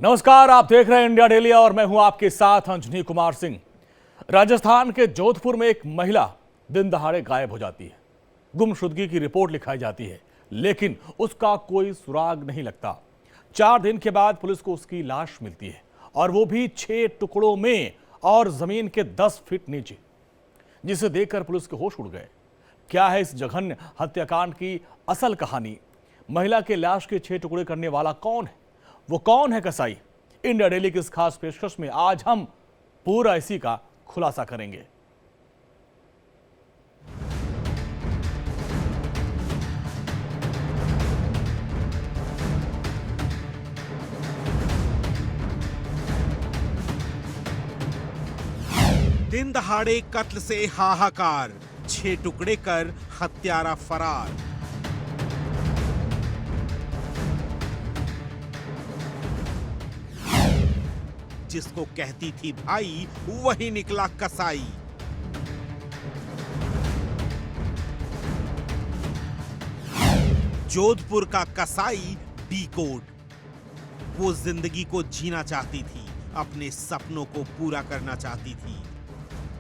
नमस्कार, आप देख रहे हैं इंडिया डेली और मैं हूं आपके साथ अंजनी कुमार सिंह। राजस्थान के जोधपुर में एक महिला दिन दहाड़े गायब हो जाती है। गुमशुदगी की रिपोर्ट लिखाई जाती है, लेकिन उसका कोई सुराग नहीं लगता। 4 दिन के बाद पुलिस को उसकी लाश मिलती है, और वो भी 6 टुकड़ों में और जमीन के 10 फीट नीचे, जिसे देखकर पुलिस के होश उड़ गए। क्या है इस जघन्य हत्याकांड की असल कहानी? महिला के लाश के 6 टुकड़े करने वाला कौन है? वो कौन है कसाई? इंडिया डेली की इस खास पेशकश में आज हम पूरा इसी का खुलासा करेंगे। दिन दहाड़े कत्ल से हाहाकार, 6 टुकड़े कर हत्यारा फरार। जिसको कहती थी भाई, वही निकला कसाई। जोधपुर का कसाई डी कोड। वो जिंदगी को जीना चाहती थी, अपने सपनों को पूरा करना चाहती थी,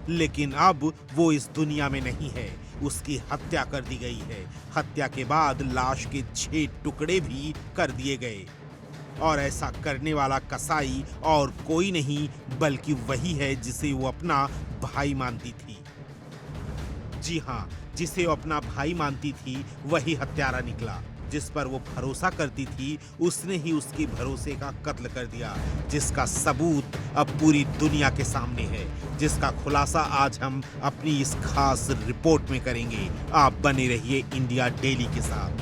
लेकिन अब वो इस दुनिया में नहीं है। उसकी हत्या कर दी गई है। हत्या के बाद लाश के 6 टुकड़े भी कर दिए गए, और ऐसा करने वाला कसाई और कोई नहीं बल्कि वही है जिसे वो अपना भाई मानती थी। जी हाँ, जिसे वो अपना भाई मानती थी वही हत्यारा निकला। जिस पर वो भरोसा करती थी, उसने ही उसके भरोसे का कत्ल कर दिया, जिसका सबूत अब पूरी दुनिया के सामने है, जिसका खुलासा आज हम अपनी इस खास रिपोर्ट में करेंगे। आप बने रहिए इंडिया डेली के साथ।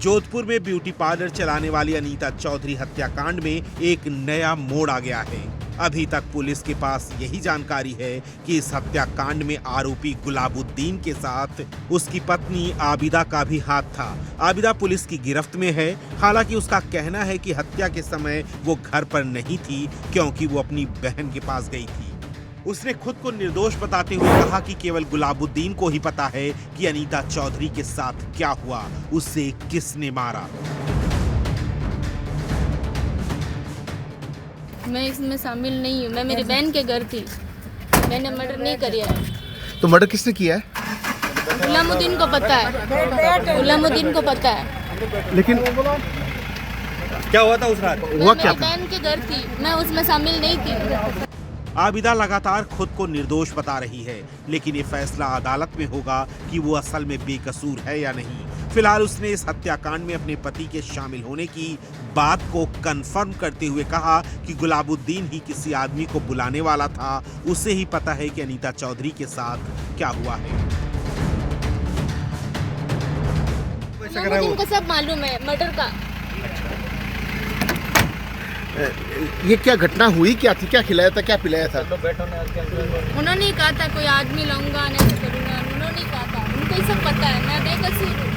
जोधपुर में ब्यूटी पार्लर चलाने वाली अनीता चौधरी हत्याकांड में एक नया मोड़ आ गया है। अभी तक पुलिस के पास यही जानकारी है कि इस हत्याकांड में आरोपी गुलाबुद्दीन के साथ उसकी पत्नी आबिदा का भी हाथ था। आबिदा पुलिस की गिरफ्त में है। हालांकि उसका कहना है कि हत्या के समय वो घर पर नहीं थी, क्योंकि वो अपनी बहन के पास गई थी। उसने खुद को निर्दोष बताते हुए कहा कि केवल गुलाबुद्दीन को ही पता है कि अनीता चौधरी के साथ क्या हुआ, उसे किसने मारा। मैं इसमें शामिल नहीं हूँ। मैं मेरी बहन के घर थी। मैंने मर्डर नहीं किया है। तो मर्डर किसने किया है? गुलामुद्दीन को पता है। गुलामुद्दीन को पता है। लेकिन क्या हुआ था उस रात? हुआ क्या मेरी बहन के घर थी, मैं उसमें शामिल नहीं थी। आबिदा लगातार खुद को निर्दोष बता रही है, लेकिन ये फैसला अदालत में होगा कि वो असल में बेकसूर है या नहीं। फिलहाल उसने इस हत्याकांड में अपने पति के शामिल होने की बात को कंफर्म करते हुए कहा कि गुलाबुद्दीन ही किसी आदमी को बुलाने वाला था। उसे ही पता है कि अनीता चौधरी के साथ क्या हुआ है। गुलामुद्दीन को सब मालूम है मर्डर का। ये क्या घटना हुई, क्या थी, क्या खिलाया था, क्या पिलाया था? उन्होंने ही कहा था कोई आदमी लाऊंगा, नहीं करूंगा। उन्होंने ही कहा था, उनको ही सब पता है। मैं बेकसूर हूँ।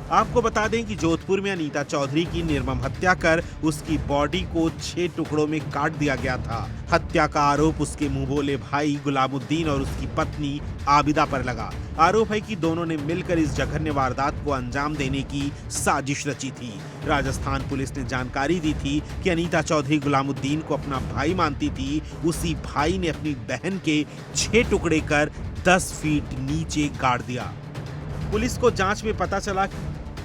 आपको बता दें कि जोधपुर में अनीता चौधरी की निर्मम हत्या कर उसकी बॉडी को 6 टुकड़ों में काट दिया गया था। हत्या का आरोप उसके मुंह बोले भाई गुलामुद्दीन और उसकी पत्नी आबिदा पर लगा। आरोप है कि दोनों ने मिलकर इस जघन्य वारदात को अंजाम देने की साजिश रची थी। राजस्थान पुलिस ने जानकारी दी थी कि अनीता चौधरी गुलामुद्दीन को अपना भाई मानती थी। उसी भाई ने अपनी बहन के 6 टुकड़े कर 10 फीट नीचे गाड़ दिया। पुलिस को जांच में पता चला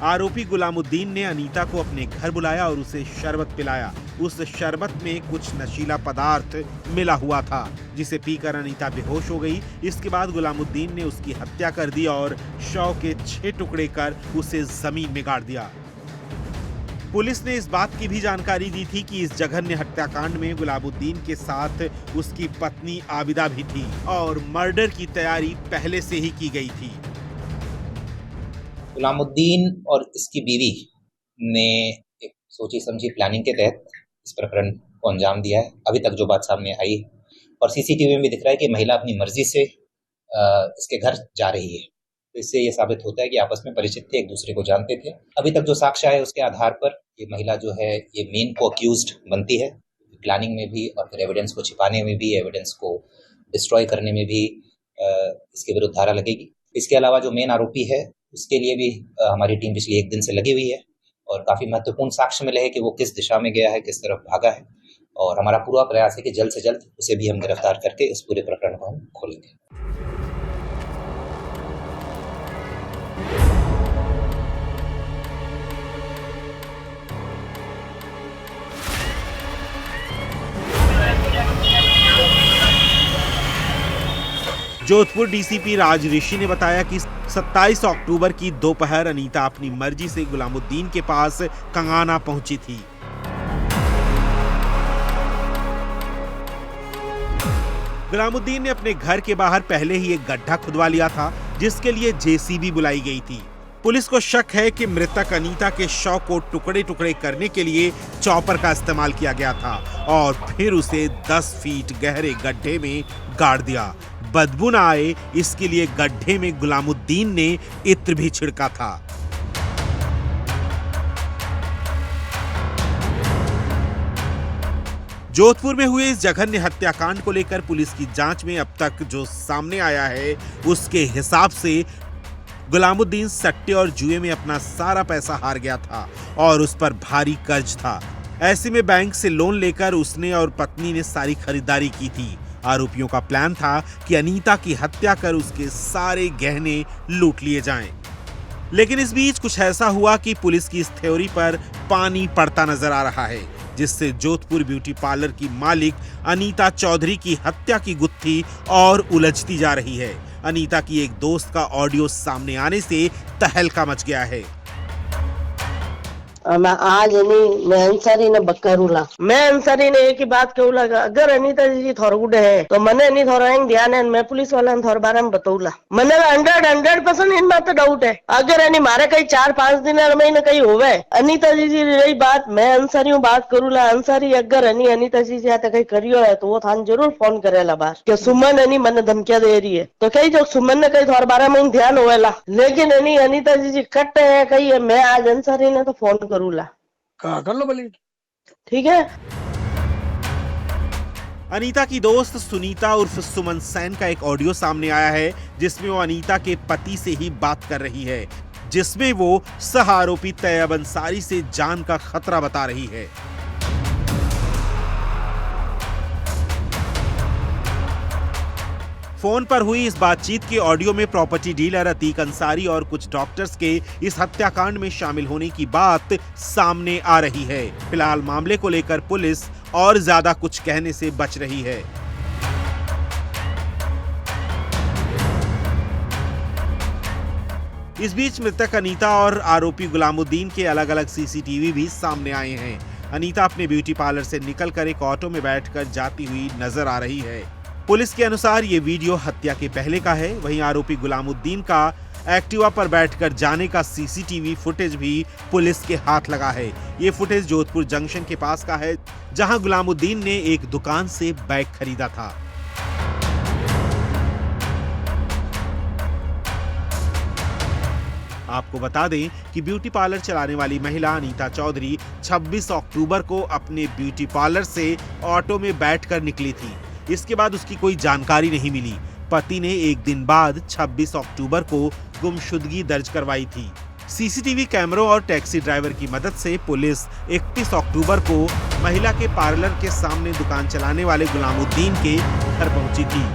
आरोपी गुलामुद्दीन ने अनीता को अपने घर बुलाया और उसे शरबत पिलाया। उस शरबत में कुछ नशीला पदार्थ मिला हुआ था, जिसे पीकर अनीता बेहोश हो गई। इसके बाद गुलामुद्दीन ने उसकी हत्या कर दी और शव के 6 टुकड़े कर उसे जमीन में गाड़ दिया। पुलिस ने इस बात की भी जानकारी दी थी कि इस जघन्य हत्याकांड में गुलाबुद्दीन के साथ उसकी पत्नी आबिदा भी थी और मर्डर की तैयारी पहले से ही की गई थी। गुलामुद्दीन और इसकी बीवी ने एक सोची समझी प्लानिंग के तहत इस प्रकरण को अंजाम दिया है। अभी तक जो बात सामने आई और सीसीटीवी में भी दिख रहा है कि महिला अपनी मर्जी से इसके घर जा रही है। तो इससे ये साबित होता है कि आपस में परिचित थे, एक दूसरे को जानते थे। अभी तक जो साक्ष्य है उसके आधार पर ये महिला जो है ये मेन को अक्यूज्ड बनती है। प्लानिंग में भी और फिर एविडेंस को छिपाने में भी, एविडेंस को डिस्ट्रॉय करने में भी इसके विरुद्ध धारा लगेगी। इसके अलावा जो मेन आरोपी है उसके लिए भी हमारी टीम पिछले 1 दिन से लगी हुई है और काफी महत्वपूर्ण साक्ष्य मिले हैं कि वो किस दिशा में गया है, किस तरफ भागा है, और हमारा पूरा प्रयास है कि जल्द से जल्द उसे भी हम गिरफ्तार करके इस पूरे प्रकरण को हम खोलेंगे। जोधपुर डीसीपी राज ऋषि ने बताया कि 27 अक्टूबर की दोपहर अनीता अपनी मर्जी से गुलामुद्दीन के पास कंगाना पहुंची थी। गुलामुद्दीन ने अपने घर के बाहर पहले ही एक गड्ढा खुदवा लिया था, जिसके लिए जेसीबी बुलाई गई थी। पुलिस को शक है कि मृतक अनीता के शव को टुकड़े टुकड़े करने के लिए चॉपर का इस्तेमाल किया गया था और फिर उसे 10 फीट गहरे गड्ढे में गाड़ दिया। बदबू न आए इसके लिए गड्ढे में गुलामुद्दीन ने इत्र भी छिड़का था। जोधपुर में हुए इस जघन्य हत्याकांड को लेकर पुलिस की जांच में अब तक जो सामने आया है उसके हिसाब से गुलामुद्दीन सट्टे और जुए में अपना सारा पैसा हार गया था और उस पर भारी कर्ज था। ऐसे में बैंक से लोन लेकर उसने और पत्नी ने सारी खरीदारी की थी। आरोपियों का प्लान था कि अनीता की हत्या कर उसके सारे गहने लूट लिए जाएं। लेकिन इस बीच कुछ ऐसा हुआ कि पुलिस की इस थ्योरी पर पानी पड़ता नजर आ रहा है, जिससे जोधपुर ब्यूटी पार्लर की मालिक अनीता चौधरी की हत्या की गुत्थी और उलझती जा रही है। अनीता की एक दोस्त का ऑडियो सामने आने से तहलका मच गया है। मैं आज मैं अंसारी ने बकरूला मैं अंसारी ने एक ही बात कहू लगा, अगर अनीता जी थोर गुड है तो मने नहीं थोड़ा ध्यान है, मैं पुलिस वाला थोर बारे में बताऊला। मने 100% इन बात डाउट है। अगर एनी मारे कहीं 4-5 दिन महीने कहीं होवे अनीता जी रही बात, मैं अंसारी बात करूला। अंसारी अगर अनीता जी कहीं करियो है तो वो थान जरूर फोन करेला बार कि सुमन एनी मने धमकिया दे रही है, तो कहीं जो सुमन ने कहीं थोड़ा बारे में ध्यान होवेला। लेकिन अनीता जी कट है कहीं, मैं आज अंसारी ने तो फोन करूला। कर लो भले, ठीक है। अनीता की दोस्त सुनीता उर्फ सुमन सैन का एक ऑडियो सामने आया है, जिसमें वो अनीता के पति से ही बात कर रही है, जिसमें वो सह आरोपी तैयब अंसारी से जान का खतरा बता रही है। फोन पर हुई इस बातचीत के ऑडियो में प्रॉपर्टी डीलर अतीक अंसारी और कुछ डॉक्टर्स के इस हत्याकांड में शामिल होने की बात सामने आ रही है। फिलहाल मामले को लेकर पुलिस और ज्यादा कुछ कहने से बच रही है। इस बीच मृतक अनीता और आरोपी गुलामुद्दीन के अलग अलग सीसीटीवी भी सामने आए हैं। अनीता अपने ब्यूटी पार्लर से निकलकर एक ऑटो में बैठकर जाती हुई नजर आ रही है। पुलिस के अनुसार ये वीडियो हत्या के पहले का है। वहीं आरोपी गुलामुद्दीन का एक्टिवा पर बैठकर जाने का सीसीटीवी फुटेज भी पुलिस के हाथ लगा है। ये फुटेज जोधपुर जंक्शन के पास का है, जहां गुलामुद्दीन ने एक दुकान से बैग खरीदा था। आपको बता दें कि ब्यूटी पार्लर चलाने वाली महिला अनीता चौधरी 26 अक्टूबर को अपने ब्यूटी पार्लर से ऑटो में बैठकर निकली थी। इसके बाद उसकी कोई जानकारी नहीं मिली। पति ने एक दिन बाद 26 अक्टूबर को गुमशुदगी दर्ज करवाई थी। सीसीटीवी कैमरों और टैक्सी ड्राइवर की मदद से पुलिस 31 अक्टूबर को महिला के पार्लर के सामने दुकान चलाने वाले गुलामुद्दीन के घर पहुंची थी।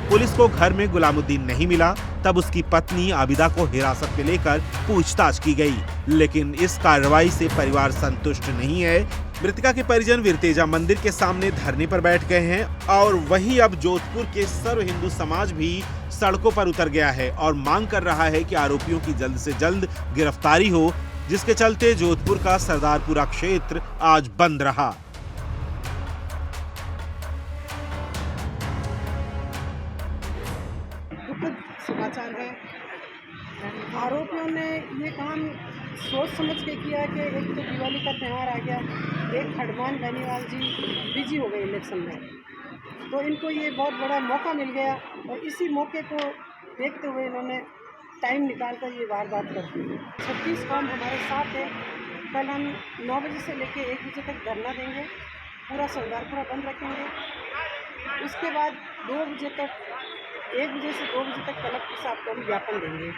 पुलिस को घर में गुलामुद्दीन नहीं मिला, तब उसकी पत्नी आबिदा को हिरासत में लेकर पूछताछ की गई, लेकिन इस कार्रवाई से परिवार संतुष्ट नहीं है। मृतका के परिजन वीरतेजा मंदिर के सामने धरने पर बैठ गए हैं और वहीं अब जोधपुर के सर्व हिंदू समाज भी सड़कों पर उतर गया है और मांग कर रहा है कि आरोपियों की जल्द से जल्द गिरफ्तारी हो, जिसके चलते जोधपुर का सरदारपुरा क्षेत्र आज बंद रहा। समाचार है। आरोपियों ने ये काम सोच समझ के किया कि एक तो दिवाली का त्यौहार आ गया, एक हनुमान बेनीवाल जी बिजी हो गए इलेक्शन में, तो इनको ये बहुत बड़ा मौका मिल गया और इसी मौके को देखते हुए इन्होंने टाइम निकालकर ये वारदात कर दी। 36 कौम हमारे साथ है। कल हम 9 बजे से लेकर 1 बजे तक धरना देंगे, पूरा सरदारपुरा बंद रखेंगे। उसके बाद 2 बजे तक 1 बजे से 2 बजे तक कलेक्टर साहब को हम ज्ञापन देंगे,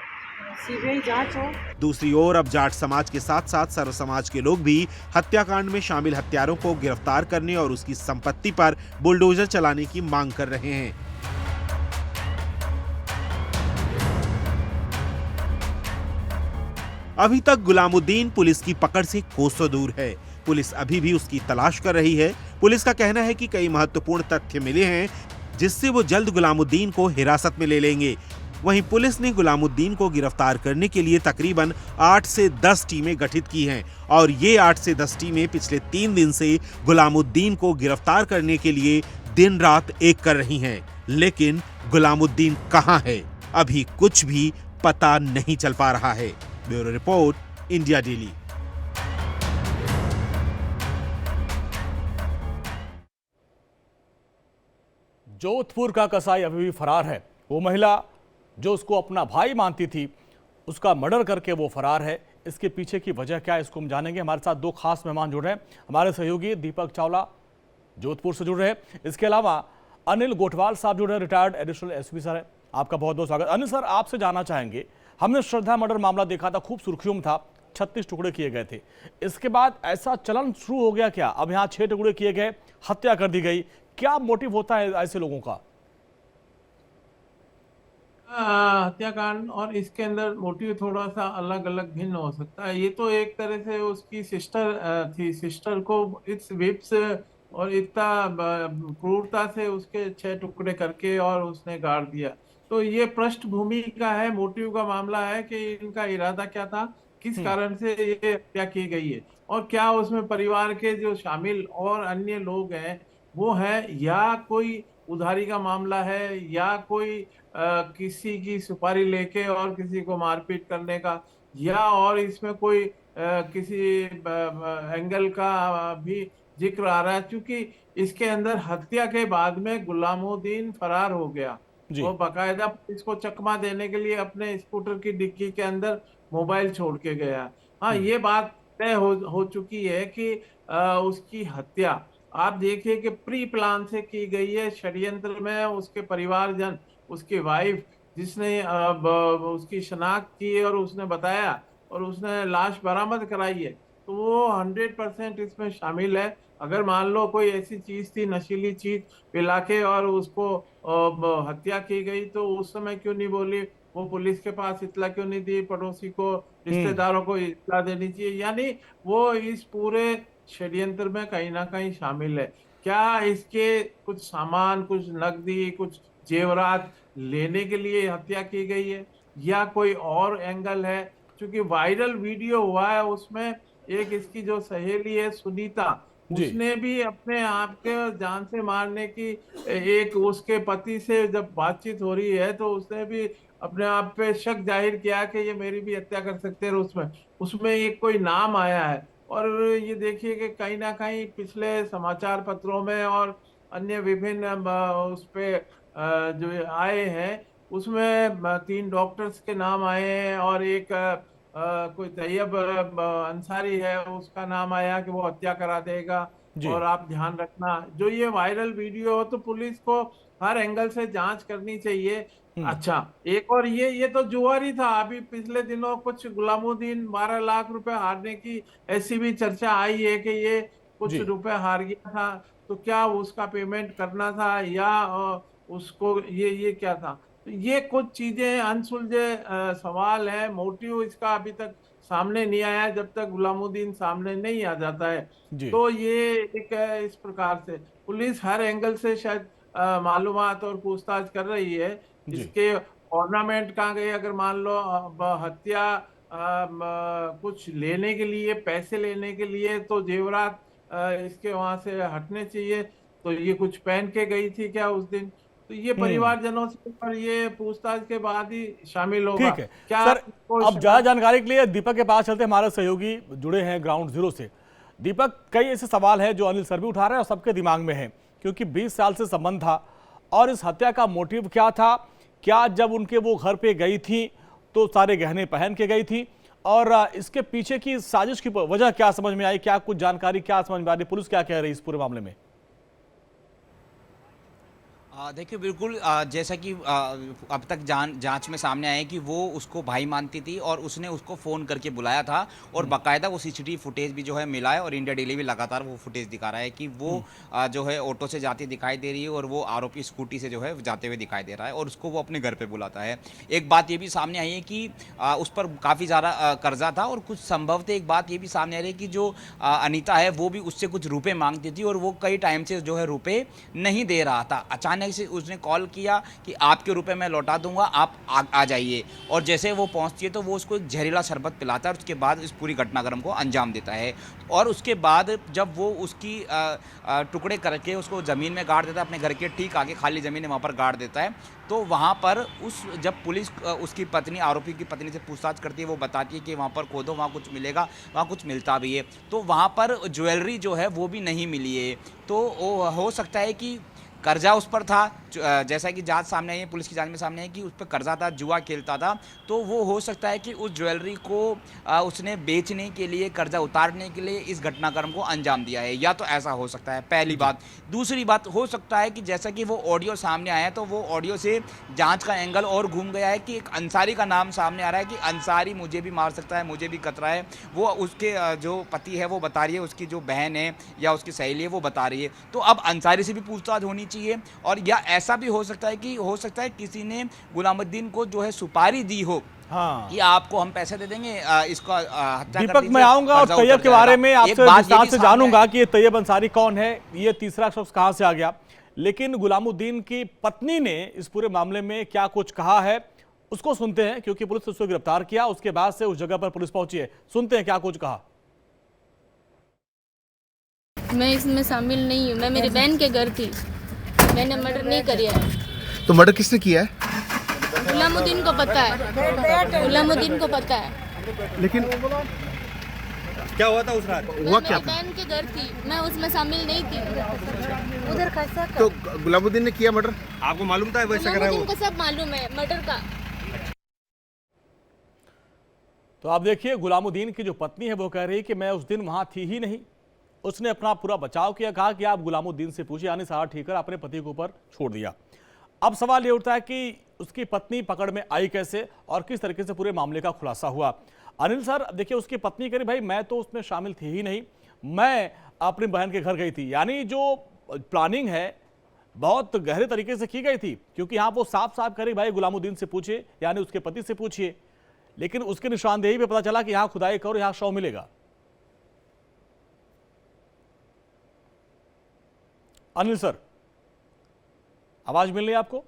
सीबीआई जांच हो। दूसरी ओर अब जाट समाज के साथ साथ सर्व समाज के लोग भी हत्याकांड में शामिल हत्यारों को गिरफ्तार करने और उसकी संपत्ति पर बुलडोजर चलाने की मांग कर रहे हैं। अभी तक गुलामुद्दीन पुलिस की पकड़ से कोसों दूर है। पुलिस अभी भी उसकी तलाश कर रही है। पुलिस का कहना है कि कई महत्वपूर्ण तथ्य मिले हैं जिससे वो जल्द गुलामुद्दीन को हिरासत में ले लेंगे। वहीं पुलिस ने गुलामुद्दीन को गिरफ्तार करने के लिए तकरीबन 8 से 10 टीमें गठित की हैं और ये 8 से 10 टीमें पिछले 3 दिन से गुलामुद्दीन को गिरफ्तार करने के लिए दिन रात एक कर रही हैं। लेकिन गुलामुद्दीन कहां है, अभी कुछ भी पता नहीं चल पा रहा है। Bureau report, India daily. Jodhpur का कसाई अभी भी फरार है। वो महिला जो उसको अपना भाई मानती थी, उसका मर्डर करके वो फरार है। इसके पीछे की वजह क्या है, इसको हम जानेंगे। हमारे साथ 2 खास मेहमान जुड़ रहे हैं। हमारे सहयोगी दीपक चावला जोधपुर से जुड़ रहे हैं। इसके अलावा अनिल गोठवाल साहब जुड़ रहे हैं, रिटायर्ड एडिशनल एसपी सर है। आपका बहुत बहुत स्वागत। अनिल सर, आपसे जानना चाहेंगे, हमने श्रद्धा मर्डर मामला देखा था, खूब सुर्खियों में था, 36 टुकड़े किए गए थे। इसके बाद ऐसा चलन शुरू हो गया क्या? अब यहाँ 6 टुकड़े किए गए, हत्या कर दी गई। क्या मोटिव होता है ऐसे लोगों का? हत्याकांड और इसके अंदर मोटिव थोड़ा सा अलग अलग भिन्न हो सकता है। ये तो एक तरह से उसकी सिस्टर थी, सिस्टर को इस विप्स और इतना क्रूरता से उसके 6 टुकड़े करके और उसने गाड़ दिया। तो ये पृष्ठभूमि का है, मोटिव का मामला है कि इनका इरादा क्या था, किस कारण से ये हत्या की गई है और क्या उसमें परिवार के जो शामिल और अन्य लोग हैं वो है, या कोई उधारी का मामला है, या कोई किसी की सुपारी लेके और किसी को मारपीट करने का, या और इसमें कोई किसी एंगल का भी जिक्र आ रहा है। क्योंकि इसके अंदर हत्या के बाद में गुलामुद्दीन फरार हो गया। वो बाकायदा पुलिस को चकमा देने के लिए अपने स्कूटर की डिक्की के अंदर मोबाइल छोड़ के गया। हाँ, ये बात तय हो चुकी है कि उसकी हत्या आप देखिए कि प्री प्लान से की गई है, षड्यंत्र में उसके परिवारजन, उसकी वाइफ जिसने उसकी शनाख्त की और उसने बताया और उसने लाश बरामद कराई है, तो वो 100% इसमें शामिल है। अगर मान लो कोई ऐसी चीज थी, नशीली चीज पिला के और उसको हत्या की गई, तो उस समय क्यों नहीं बोली, वो पुलिस के पास इतला क्यों नहीं दी, पड़ोसी को, रिश्तेदारों को इतला देनी चाहिए। यानी वो इस पूरे षड्यंत्र में कहीं ना कहीं शामिल है। क्या इसके कुछ सामान, कुछ नकदी, कुछ जेवरात लेने के लिए हत्या की गई है, या कोई और एंगल है? क्योंकि वायरल वीडियो हुआ है, उसमें एक इसकी जो सहेली है सुनीता, उसने भी अपने आप के जान से मारने की, एक उसके पति से जब बातचीत हो रही है तो उसने भी अपने आप पे शक जाहिर किया कि ये मेरी भी हत्या कर सकते हैं। उसमें एक कोई नाम आया है। और ये देखिए कि कहीं ना कहीं पिछले समाचार पत्रों में और अन्य विभिन्न उस पे जो आए हैं, उसमें 3 डॉक्टर्स के नाम आए हैं और एक कोई तैयब अंसारी है, उसका नाम आया कि वो हत्या करा देगा। और आप ध्यान रखना, जो ये वायरल वीडियो हो तो पुलिस को हर एंगल से जांच करनी चाहिए। अच्छा, एक और ये तो जुआरी था। अभी पिछले दिनों कुछ गुलामुद्दीन 12 लाख रुपए हारने की ऐसी भी चर्चा आई है कि ये कुछ रुपए हार गया था, तो क्या उसका पेमेंट करना था या उसको ये क्या था? तो ये कुछ चीजें अनसुलझे सवाल है। मोटिव इसका अभी तक सामने नहीं आया। जब तक गुलामुद्दीन सामने नहीं आ जाता है तो ये एक इस प्रकार से पुलिस हर एंगल से शायद मालूमात और पूछताछ कर रही है। इसके ऑर्नामेंट कहाँ गए, अगर मान लो हत्या कुछ लेने के लिए, पैसे लेने के लिए, तो जेवरात इसके वहां से हटने चाहिए। तो ये कुछ पहन के गई थी क्या उस दिन? तो ये परिवारजनों से पर ये पूछताछ के बाद ही शामिल होगा। ठीक है क्या सर, अब ज्यादा जानकारी के लिए दीपक के पास चलते। हमारे सहयोगी जुड़े हैं ग्राउंड जीरो से। दीपक, कई ऐसे सवाल है जो अनिल सर भी उठा रहे हैं और सबके दिमाग में है, क्योंकि 20 साल से संबंध था और इस हत्या का मोटिव क्या था? क्या जब उनके वो घर पे गई थी तो सारे गहने पहन के गई थी? और इसके पीछे की साजिश की वजह क्या समझ में आई? क्या कुछ जानकारी क्या समझ में आ रही? पुलिस क्या कह रही है इस पूरे मामले में? देखिए बिल्कुल जैसा कि अब तक जांच में सामने आया है कि वो उसको भाई मानती थी और उसने उसको फ़ोन करके बुलाया था और बाकायदा वो सीसीटीवी फुटेज भी जो है मिला है और इंडिया डेली भी लगातार वो फुटेज दिखा रहा है कि वो जो है ऑटो से जाती दिखाई दे रही है और वो आरोपी स्कूटी से जो है जाते हुए दिखाई दे रहा है और उसको वो अपने घर पे बुलाता है। एक बात ये भी सामने आई है कि उस पर काफ़ी ज़्यादा कर्जा था और कुछ संभवतः एक बात ये भी सामने आ रही है कि जो अनीता है वो भी उससे कुछ रुपये मांगती थी और वो कई टाइम से जो है रुपये नहीं दे रहा था। अचानक से उसने कॉल किया कि आपके रुपए मैं लौटा दूंगा, आप आ जाइए, और जैसे वो पहुंचती है तो वो उसको एक जहरीला शरबत पिलाता है और उसके बाद इस पूरी घटनाक्रम को अंजाम देता है। और उसके बाद जब वो उसकी टुकड़े करके उसको ज़मीन में गाड़ देता है, अपने घर के ठीक आगे खाली ज़मीन है वहाँ पर गाड़ देता है, तो वहाँ पर जब पुलिस उसकी पत्नी, आरोपी की पत्नी से पूछताछ करती है, वो बताती है कि वहाँ पर खोदो, वहाँ कुछ मिलेगा, वहाँ कुछ मिलता भी है। तो वहाँ पर ज्वेलरी जो है वो भी नहीं मिली है। तो हो सकता है कि कर्जा उस पर था, जैसा कि जांच सामने आई है, पुलिस की जांच में सामने है कि उस पर कर्जा था, जुआ खेलता था, तो वो हो सकता है कि उस ज्वेलरी को उसने बेचने के लिए, कर्जा उतारने के लिए इस घटनाक्रम को अंजाम दिया है, या तो ऐसा हो सकता है, पहली बात। दूसरी बात हो सकता है कि जैसा कि वो ऑडियो सामने आया है तो वो ऑडियो से जांच का एंगल और घूम गया है कि एक अंसारी का नाम सामने आ रहा है कि अंसारी मुझे भी मार सकता है, मुझे भी खतरा है। वो उसके जो पति है वो बता रही है, उसकी जो बहन है या उसकी सहेली है वो बता रही है। तो अब अंसारी से भी पूछताछ होनी चाहिए, और या ऐसा भी हो सकता है किसी ने गुलामुद्दीन को जो है सुपारी दी हो, हाँ, कि आपको हम पैसे दे देंगे, इसको हत्या कर दीपक दीजिए, मैं आऊंगा और कर्जा तैयब उतर के बारे जाएगा। में एक आपसे बात ये विस्तार भी से सामने जानूंगा कि ये तैयब अंसारी कौन है, ये तीसरा शख्स कहां से आ गया। लेकिन गुलामुद्दीन की पत्नी ने इस पूरे मामले में क्या कुछ कहा है उसको सुनते हैं, क्योंकि पुलिस ने उसको गिरफ्तार किया, उसके बाद से उस जगह पर पुलिस पहुंची है। सुनते हैं क्या कुछ कहा। मैं इसमें शामिल नहीं हूँ, मैं मेरी बहन के घर थी, मैंने मर्डर नहीं किया है। तो मर्डर किसने किया है? गुलामुद्दीन को पता है, गुलामुद्दीन को पता है। लेकिन क्या हुआ था उस रात? हुआ क्या मेरी था? बहन के घर थी, मैं उसमें शामिल नहीं थी। उधर कैसा तो गुलामुद्दीन ने किया मर्डर? आपको मालूम था वैसा कर रहा है वो? गुलामुद्दीन को सब मालूम है मर्डर का। तो आप देखिए, गुलामुद्दीन की जो पत्नी है वो कह रही कि मैं उस दिन वहां थी ही नहीं। उसने अपना पूरा बचाव किया, कहा कि आप गुलामुद्दीन से पूछिए, यानी सारा ठीकर अपने पति के ऊपर छोड़ दिया। अब सवाल ये उठता है कि उसकी पत्नी पकड़ में आई कैसे और किस तरीके से पूरे मामले का खुलासा हुआ। अनिल सर, देखिए उसकी पत्नी कह रही भाई मैं तो उसमें शामिल थी ही नहीं, मैं अपनी बहन के घर गई थी। यानी जो प्लानिंग है बहुत गहरे तरीके से की गई थी, क्योंकि यहाँ वो साफ साफ कह रही भाई गुलामुद्दीन से पूछिए, यानी उसके पति से पूछिए। लेकिन उसके निशानदेही पे पता चला कि यहाँ खुदाई करो, यहाँ शव मिलेगा। अनिल सर, आवाज मिल रही है आपको?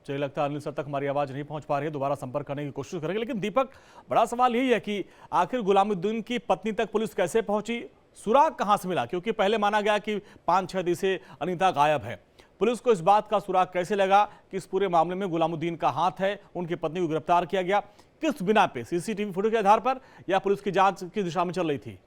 चलिए, लगता है अनिल सर तक हमारी आवाज नहीं पहुंच पा रही है, दोबारा संपर्क करने की कोशिश करेंगे। लेकिन दीपक, बड़ा सवाल यही है कि आखिर गुलामुद्दीन की पत्नी तक पुलिस कैसे पहुंची, सुराग कहां से मिला? क्योंकि पहले माना गया कि 5-6 दिन से अनीता गायब है। पुलिस को इस बात का सुराग कैसे लगा कि इस पूरे मामले में गुलामुद्दीन का हाथ है, उनकी पत्नी को गिरफ्तार किया गया, किस बिना पे? सीसीटीवी फुटेज के आधार पर या पुलिस की जांच की दिशा में चल रही थी?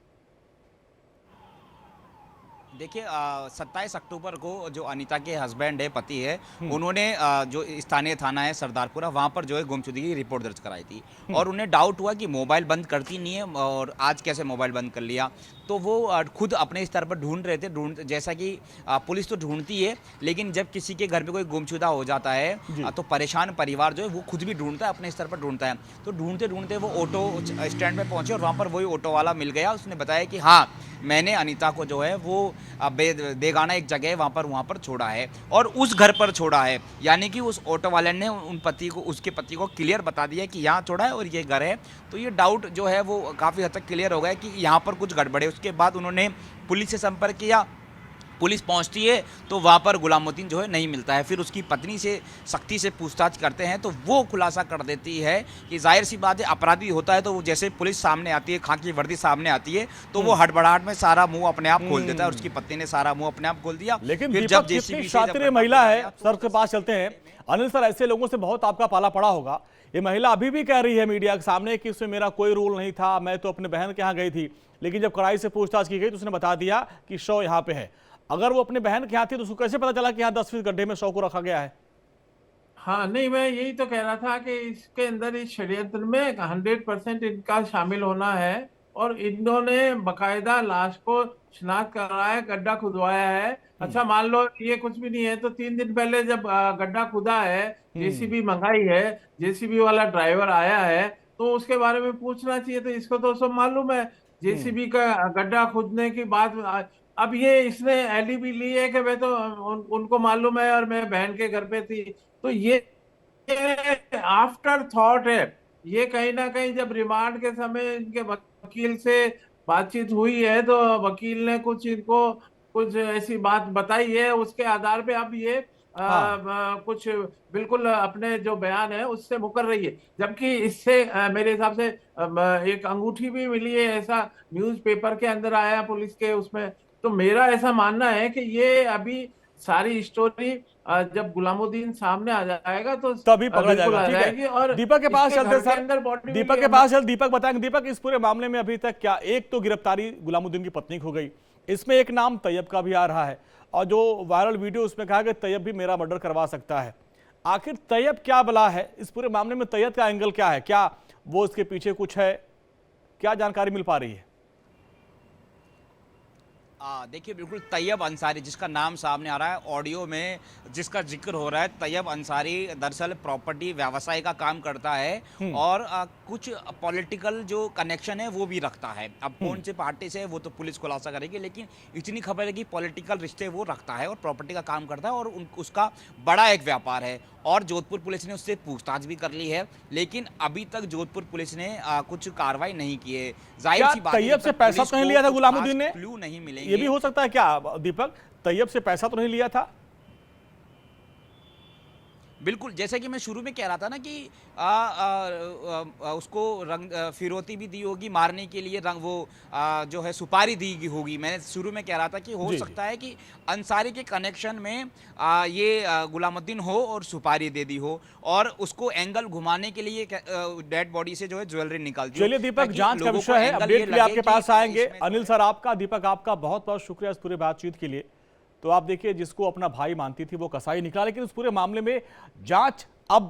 देखिए 27 अक्टूबर को जो अनीता के हस्बैंड है, पति है, उन्होंने जो स्थानीय थाना है सरदारपुरा, वहाँ पर जो है गुमशुदगी की रिपोर्ट दर्ज कराई थी और उन्हें डाउट हुआ कि मोबाइल बंद करती नहीं है और आज कैसे मोबाइल बंद कर लिया। तो वो खुद अपने स्तर पर ढूंढ रहे थे, जैसा कि पुलिस तो ढूंढती है, लेकिन जब किसी के घर में कोई गुमशुदा हो जाता है तो परेशान परिवार जो है वो खुद भी ढूंढता है, अपने स्तर पर ढूंढता है। तो ढूंढते ढूंढते वो ऑटो स्टैंड पे पहुंचे और वहाँ पर वही ऑटो वाला मिल गया। उसने बताया कि हाँ, मैंने अनीता को जो है वो बेगाना एक जगह है वहाँ पर छोड़ा है और उस घर पर छोड़ा है। यानी कि उस ऑटो वाले ने उसके पति को क्लियर बता दिया कि यहाँ छोड़ा है और ये घर है। तो ये डाउट जो है वो काफ़ी हद तक क्लियर हो गया कि यहाँ पर कुछ गड़बड़ है। उसके बाद उन्होंने पुलिस से संपर्क किया, पुलिस पहुंचती है तो वहाँ पर गुलामुद्दीन जो है नहीं मिलता है। फिर उसकी पत्नी से सख्ती से पूछताछ करते हैं तो वो खुलासा कर देती है कि जाहिर सी बात है, अपराधी होता है तो वो जैसे पुलिस सामने आती है, खाकी वर्दी सामने आती है, तो वो हड़बड़ाहट में सारा मुंह अपने आप खोल देता है और उसकी पत्नी ने सारा मुंह अपने आप खोल दिया। लेकिन फिर दीपक, जितनी शातिर महिला है, सर के पास चलते हैं। अनिल सर, ऐसे लोगों से बहुत आपका पाला पड़ा होगा। ये महिला अभी भी कह रही है मीडिया के सामने कि इसमें मेरा कोई रोल नहीं था, मैं तो अपने बहन के यहाँ गई थी। लेकिन जब कड़ाई से पूछताछ की गई तो उसने बता दिया कि शव यहाँ पे है। अगर वो अपने बहन के यहाँ थी तो उसको कैसे पता चला कि यहाँ 10 फीट गड्ढे में शव को रखा गया है? हाँ, नहीं, मैं यही तो कह रहा था कि इसके अंदर इस षड्यंत्र में 100% इनका शामिल होना है और इन्होंने बकायदा लाश को शिनाख्त कराया, गड्ढा खुदवाया है। अच्छा मान लो ये कुछ भी नहीं है तो 3 दिन पहले जब गड्ढा खुदा है, जेसीबी मंगाई है, जेसीबी वाला ड्राइवर आया है, तो उसके बारे में पूछना चाहिए। तो इसको तो सब मालूम है जेसीबी का गड्ढा खोदने की बात। अब ये इसने एलिबी ली है कि मैं तो उनको मालूम है और मैं बहन के घर पे थी। तो ये आफ्टर थॉट है। ये कहीं ना कहीं जब रिमांड के समय इनके वकील से बातचीत हुई है तो वकील ने कुछ इनको कुछ ऐसी बात बताई है, उसके आधार पे अब ये कुछ बिल्कुल अपने जो बयान है उससे मुकर रही है। जबकि इससे मेरे हिसाब से एक अंगूठी भी मिली है, ऐसा न्यूज़पेपर के अंदर आया पुलिस के उसमें। तो मेरा ऐसा मानना है कि ये अभी सारी स्टोरी जब गुलामुद्दीन सामने आ जाएगा तो तभी पकड़ा बिल्कुल जाएगा। आ ठीक जाएगी। है, और दीपक के पास इसके चलते घर के सर, अंदर बॉडी दीपक के पास चल, दीपक बताएंगे। दीपक, इस पूरे मामले में अभी तक क्या, एक तो गिरफ्तारी गुलामुद्दीन की पत्नी की हो गई, इसमें एक नाम तैयब का भी आ रहा है, और जो वायरल वीडियो उसमें कहा कि तैयब भी मेरा मर्डर करवा सकता है। आखिर तैयब क्या बला है इस पूरे मामले में? तैयब का एंगल क्या है? क्या वो इसके पीछे कुछ है? क्या जानकारी मिल पा रही है? देखिए, बिल्कुल तैयब अंसारी जिसका नाम सामने आ रहा है, ऑडियो में जिसका जिक्र हो रहा है, तैयब अंसारी दरअसल प्रॉपर्टी व्यवसाय का काम करता है और कुछ पॉलिटिकल जो कनेक्शन है वो भी रखता है। अब कौन से पार्टी से है वो तो पुलिस खुलासा करेगी, लेकिन इतनी खबर है कि पॉलिटिकल रिश्ते वो रखता है और प्रॉपर्टी का काम करता है और उसका बड़ा एक व्यापार है। और जोधपुर पुलिस ने उससे पूछताछ भी कर ली है, लेकिन अभी तक जोधपुर पुलिस ने कुछ कार्रवाई नहीं की है। जाहिर सी बात है, तैयब से पैसा तो नहीं लिया था गुलामुद्दीन ने? क्लू नहीं मिलेंगे। ये भी हो सकता है क्या दीपक, तैयब से पैसा तो नहीं लिया था? बिल्कुल, जैसे कि मैं शुरू में कह रहा था ना कि उसको रंग फिरौती भी दी होगी मारने के लिए, रंग वो जो है सुपारी दी होगी। मैंने शुरू में कह रहा था कि हो सकता है कि अंसारी के कनेक्शन में ये गुलामुद्दीन हो और सुपारी दे दी हो और उसको एंगल घुमाने के लिए डेड बॉडी से जो है ज्वेलरी निकाल दी। चलिए दीपक, जांच का विषय है, अपडेट के लिए आपके पास आएंगे। अनिल सर आपका, दीपक आपका बहुत बहुत शुक्रिया इस पूरे बातचीत के लिए। तो आप देखिए, जिसको अपना भाई मानती थी वो कसाई निकला, लेकिन इस पूरे मामले में जांच अब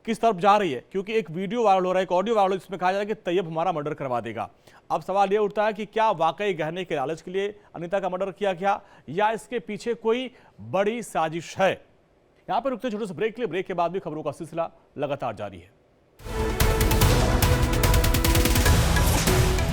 किस तरफ जा रही है? क्योंकि एक वीडियो वायरल हो रहा है, एक ऑडियो वायरल, जिसमें कहा जा रहा है कि तैयब हमारा मर्डर करवा देगा। अब सवाल ये उठता है कि क्या वाकई गहने के लालच के लिए अनीता का मर्डर किया गया या इसके पीछे कोई बड़ी साजिश है? यहां पर रुकते छोटे से ब्रेक के लिए, ब्रेक के बाद भी खबरों का सिलसिला लगातार जारी है।